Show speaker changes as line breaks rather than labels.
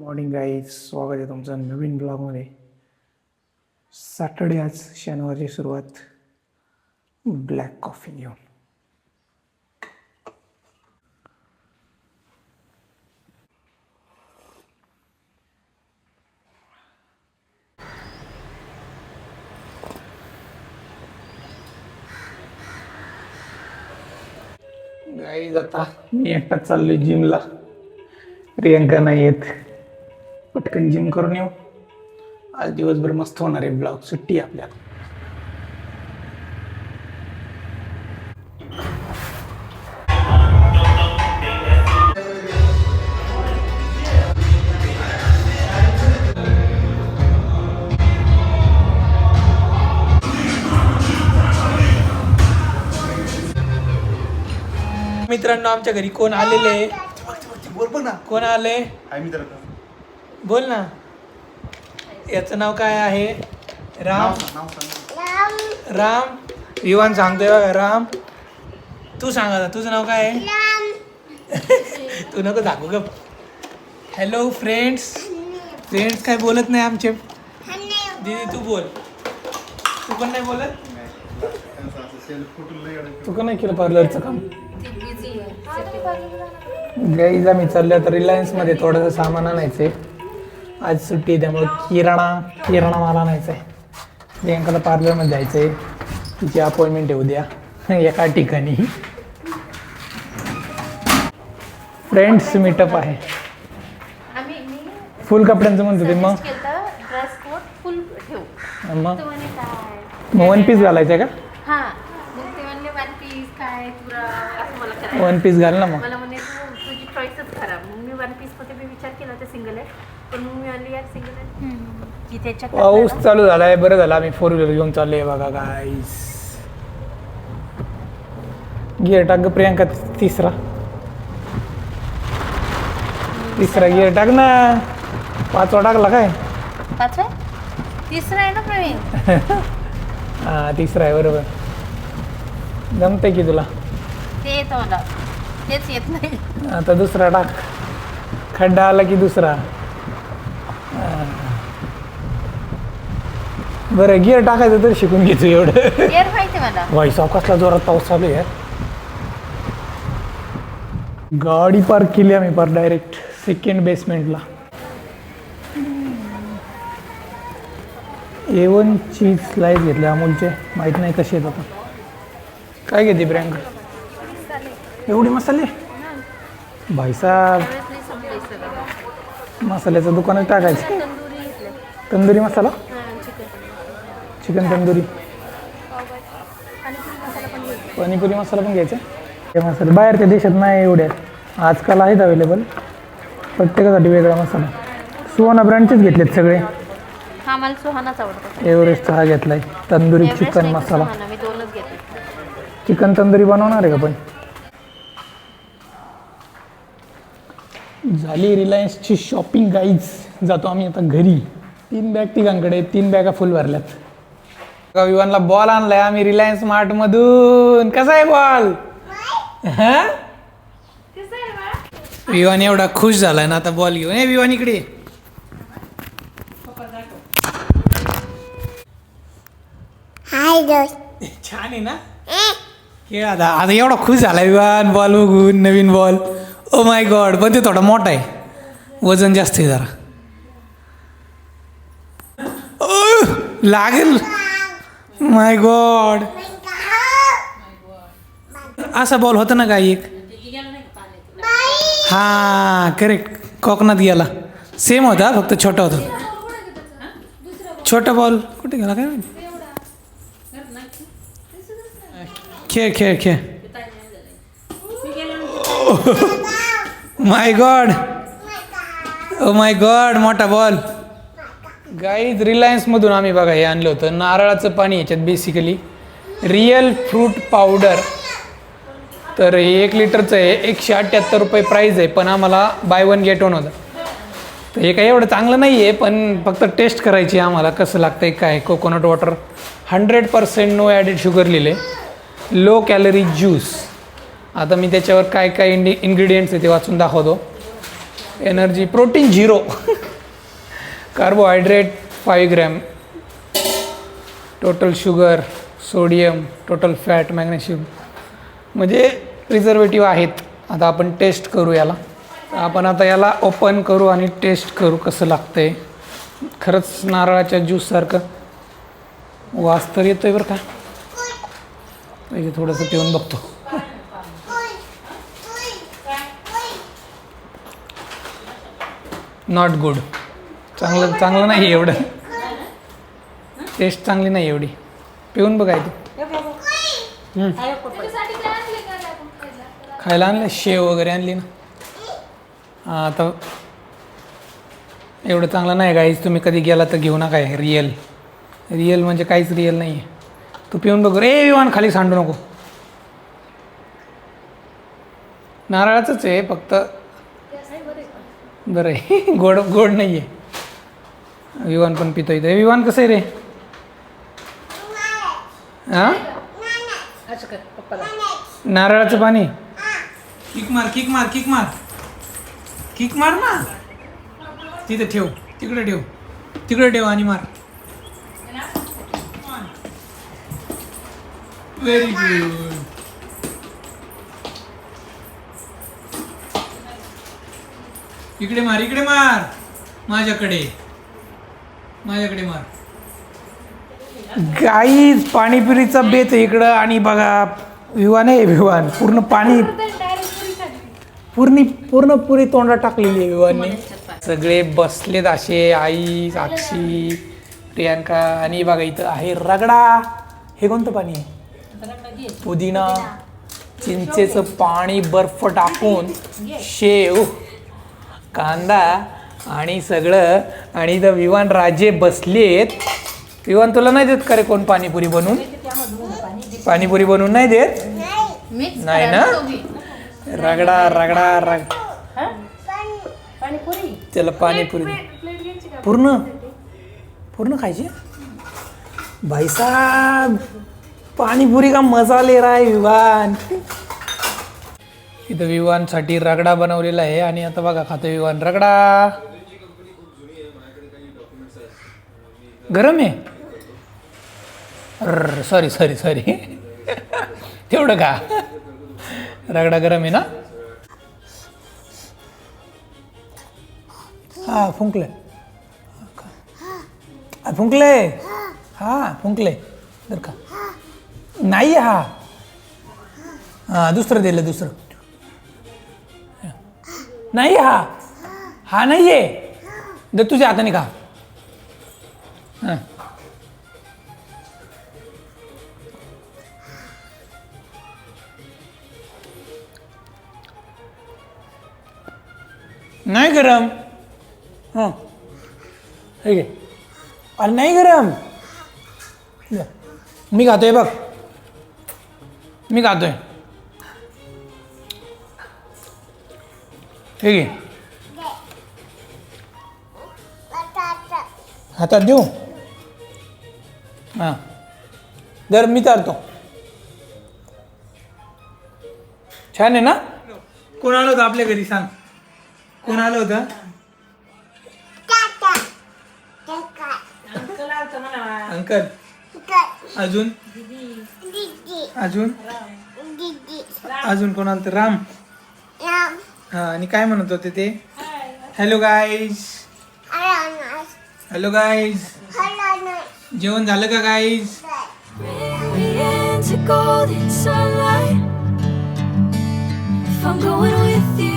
Morning guys, स्वागत आहे तुमचं नवीन ब्लॉगमध्ये. सॅटर्डे, आज शनिवारची सुरुवात ब्लॅक कॉफी घेऊन. गाईज, आता मी एकटाच चाललोय जिमला. प्रियंका नाही येत. पटकन जिम करून येऊ. आज दिवसभर मस्त होणार आहे. ब्लॉग सुट्टी आहे आपल्याला. मित्रांनो, आमच्या घरी कोण आलेले आहे? कोण आले? बोल ना. याचं नाव काय आहे? राम. राम. विवान सांगतोय बघा. राम, तू सांग आता, तुझं नाव काय आहे? तू नको दाखवू ग. Hello friends. फ्रेंड्स काय बोलत नाही आमचे. दीदी तू बोल. तू पण नाही बोलत? तू का नाही केलं पार्लरचं काम? गाईज, आम्ही चाललो आता रिलायन्समध्ये थोडंसं सामान आणायचं आहे. आज सुट्टी त्यामुळे किराणा माल आणायचा आहे. प्रियंकाला पार्लरमध्ये जायचं आहे. तिची अपॉइंटमेंट आहे उद्या एका ठिकाणी. फ्रेंड्स मीटअप आहे. फुल कपड्यांचं म्हणतो ते. मग वन पीस घालायचं आहे का? वन पीस घाल ना. मग
तुझी चॉईसच खराब. मी वन पीस मध्ये मी विचार केला होता सिंगल आहे, पण मी आणली यार सिंगल आहे.
पाऊस चालू झालाय. बरं झालं आम्ही 4 व्हीलर घेऊन चाललोय. बघा गाईस, गिअर टाक ग प्रियंका. तिसरा गिअर टाक ना. 5वा टाकला काय?
5वा? तिसरा आहे ना प्रवीण?
हा, तिसरा आहे. बरोबर. जमतंय की तुला?
ते येतं मला, तेच येत नाही.
आता दुसरा टाक. खड्डा आला की दुसरा. बरं, गिअर टाकायचं तर शिकून घेतो. एवढं
गिअर माहिती मला.
व्हायचा कसला जोरात पाऊस चालू आहे. गाडी पार्क केली आम्ही डायरेक्ट सेकंड बेसमेंटला. A1 चीज स्लाइस घेतले अमूलचे. माहीत नाही कसे आहेत. आता काय घेते प्रियंका? एवढे मसाले? भाईसाब, मसाल्याचं दुकानच टाकायचं. तंदुरी मसाला, चिकन तंदुरी, पाणीपुरी मसाला पण घ्यायचा. हे मसाले बाहेरच्या देशात नाही एवढ्या. आजकाल आहेत अवेलेबल. प्रत्येकासाठी वेगळा मसाला. सुहाना ब्रँडचेच घेतलेत सगळे.
हा, मला सुहानाच आवडतो.
एव्हरेस्टचा हा घेतलाय. तंदुरी चिकन मसाला.
मी दोनच घेते.
चिकन तंदुरी बनवणार आहे का पण? झाली रिलायन्सची शॉपिंग गाईज. जातो आम्ही आता घरी. 3 बॅग तिघांकडे. 3 बॅगा फुल भरल्यात. विवानला बॉल आणलाय आम्ही रिलायन्स मार्ट मधून. कसा आहे बॉल? हा, विवान एवढा खुश झालाय ना आता बॉल घेऊन. विवान इकडे. छान आहे ना खेळ. आता एवढा खुश झाला विवान बॉल बघून. नवीन बॉल. Oh my God. पण ते थोडा मोठा आहे. वजन जास्त आहे जरा. लागेल. माय गॉड. असा बॉल होता ना काय एक? हा, करेक्ट. कोकणात गेला. सेम होता, फक्त छोटा होता. छोटा बॉल कुठे गेला काय? खेळ. माय गॉड. Oh my God. मोठा बॉल. गाईज, रिलायन्समधून आम्ही बघा हे आणलं होतं. नारळाचं पाणी. याच्यात बेसिकली रिअल फ्रूट पावडर. तर हे 1 लिटरचं आहे. 178 रुपये प्राईज आहे. पण आम्हाला बाय 1 गेट 1 होतं. तर हे काही एवढं चांगलं नाही आहे, पण फक्त टेस्ट करायची आम्हाला कसं लागतं आहे काय. Coconut water 100% no added sugar लिहिले. Low calorie juice. आता मी त्याच्यावर काय काय इन्ग्रेडियंट्स आहे ते वाचून दाखवतो. Energy, protein 0 carbohydrate 5 gram, total sugar, sodium, total fat, magnesium, म्हणजे प्रिझर्वेटिव्ह आहेत. आता आपण टेस्ट करू याला. आपण आता याला ओपन करू आणि टेस्ट करू कसं लागतंय. खरंच नारळाच्या ज्यूससारखं वास तर येतोय बरं का. पहिले थोडंसं पिऊन बघतो. Not good. चांगलं नाही एवढं. टेस्ट चांगली नाही एवढी. पिऊन बघाय तू. खायला आणलं, शेव वगैरे आणली ना. हां आता एवढं चांगलं नाही गाईज. तुम्ही कधी गेला तर घेऊ नका. रिअल म्हणजे काहीच रिअल नाही आहे. तू पिऊन बघ रे विवान, खाली सांडू नको. नारळाचंच आहे फक्त. बरं आहे. गोड नाही आहे. विवान पण पितो इथं. विवान कसं आहे रे? हां नारळाचं पाणी. किक मार ना. तिथे ठेव, तिकडे ठेव आणि मार. Very good. इकडे मार. माझ्याकडे मार. गाईज पाणीपुरीचा बेत आहे इकडं. आणि बघा विवान पूर्ण पाणी पूर्ण पुरी तोंडात टाकलेली आहे विवानने. सगळे बसलेत असे. आई, साक्षी, प्रियांका. आणि बघा इथं आहे रगडा. हे कोणतं पाणी आहे? पुदिना, चिंचेचं पाणी, बर्फ टाकून, शेव, कांदा आणि सगळं. आणि इथं विवान राजे बसलेत. विवान तुला नाही देत का रे कोण पाणीपुरी बनवून? पाणीपुरी बनवून नाही देत? नाही ना. रगडा त्याला पाणीपुरी पूर्ण खायची. भाई साहब पाणीपुरी का मजा ले रहा है विवान. इथं विवानसाठी रगडा बनवलेला आहे. आणि आता बघा खातो विवान रगडा. गरम आहे. सॉरी तेवढं का. रगडा गरम आहे ना. हा फुंकले. जर का नाही. हा दुसरं दिलं. नाही. हा नाही आहे. दे तुझ्या हाताने खा. हां नाही गरम. हां ठीक आहे. अरे नाही गरम. मी खातोय बघ. ठीक आहे. हातात देऊ. हां जर मी चालतो. छान आहे ना. कोण आलं होतं आपल्या घरी सांग. कोण आलं होतं? अंकल. अजून कोण आलं होतं? राम. हा आणि काय म्हणत होते ते? Hello guys. जेवण झालं का guys?
Golden sunlight. If I'm going with you